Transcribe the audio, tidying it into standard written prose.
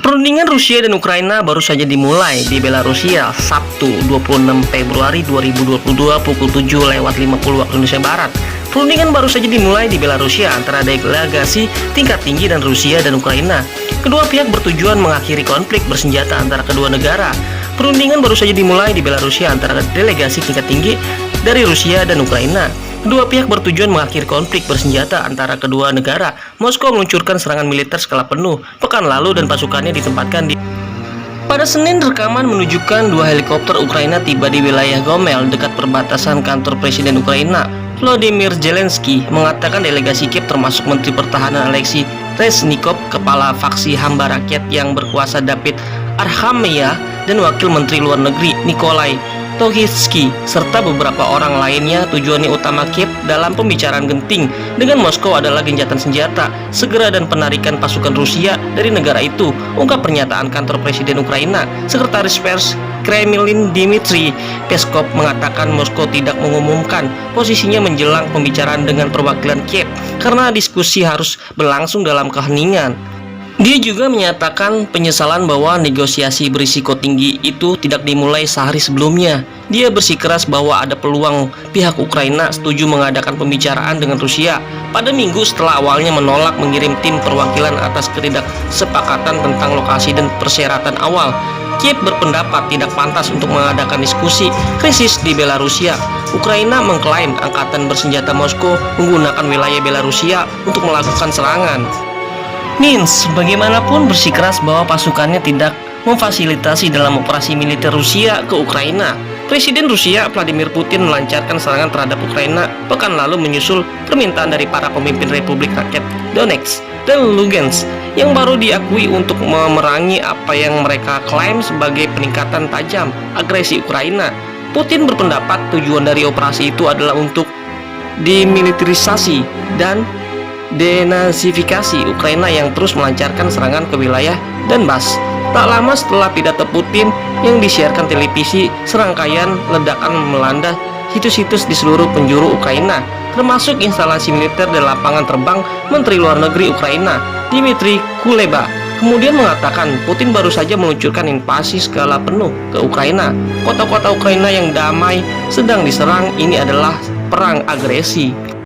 Perundingan Rusia dan Ukraina baru saja dimulai di Belarusia Sabtu 26 Februari 2022 pukul 7:50 waktu Indonesia Barat. Perundingan baru saja dimulai di Belarusia antara delegasi tingkat tinggi dan Rusia dan Ukraina. Kedua pihak bertujuan mengakhiri konflik bersenjata antara kedua negara. Perundingan baru saja dimulai di Belarusia antara delegasi tingkat tinggi dari Rusia dan Ukraina. Kedua pihak bertujuan mengakhiri konflik bersenjata antara kedua negara. Moskow meluncurkan serangan militer skala penuh pekan lalu dan pasukannya ditempatkan di pada Senin. Rekaman menunjukkan dua helikopter Ukraina tiba di wilayah Gomel dekat perbatasan kantor Presiden Ukraina. Volodymyr Zelensky mengatakan delegasi Kiev termasuk Menteri Pertahanan Alexei Reznikov, Kepala Faksi Hamba Rakyat yang berkuasa David Arhamya, dan Wakil Menteri Luar Negeri Nikolai Tohitsky serta beberapa orang lainnya. Tujuannya utama Kiev dalam pembicaraan genting dengan Moskow adalah gencatan senjata segera dan penarikan pasukan Rusia dari negara itu, ungkap pernyataan kantor Presiden Ukraina. Sekretaris Pers Kremlin Dmitry Peskov mengatakan Moskow tidak mengumumkan posisinya menjelang pembicaraan dengan perwakilan Kiev karena diskusi harus berlangsung dalam keheningan. Dia juga menyatakan penyesalan bahwa negosiasi berisiko tinggi itu tidak dimulai sehari sebelumnya. Dia bersikeras bahwa ada peluang pihak Ukraina setuju mengadakan pembicaraan dengan Rusia pada minggu setelah awalnya menolak mengirim tim perwakilan atas ketidaksepakatan tentang lokasi dan persyaratan awal. Kiev berpendapat tidak pantas untuk mengadakan diskusi krisis di Belarusia. Ukraina mengklaim angkatan bersenjata Moskow menggunakan wilayah Belarusia untuk melakukan serangan. Minsk bagaimanapun bersikeras bahwa pasukannya tidak memfasilitasi dalam operasi militer Rusia ke Ukraina. Presiden Rusia Vladimir Putin melancarkan serangan terhadap Ukraina pekan lalu menyusul permintaan dari para pemimpin Republik Rakyat Donetsk dan Lugansk yang baru diakui untuk memerangi apa yang mereka klaim sebagai peningkatan tajam agresi Ukraina. Putin berpendapat tujuan dari operasi itu adalah untuk demilitarisasi dan denazifikasi Ukraina yang terus melancarkan serangan ke wilayah Donbas. Tak lama setelah pidato Putin yang disiarkan televisi, serangkaian ledakan melanda situs-situs di seluruh penjuru Ukraina, termasuk instalasi militer dan lapangan terbang. Menteri Luar Negeri Ukraina Dmitry Kuleba kemudian mengatakan Putin baru saja meluncurkan invasi skala penuh ke Ukraina. Kota-kota Ukraina yang damai sedang diserang. Ini adalah perang agresi.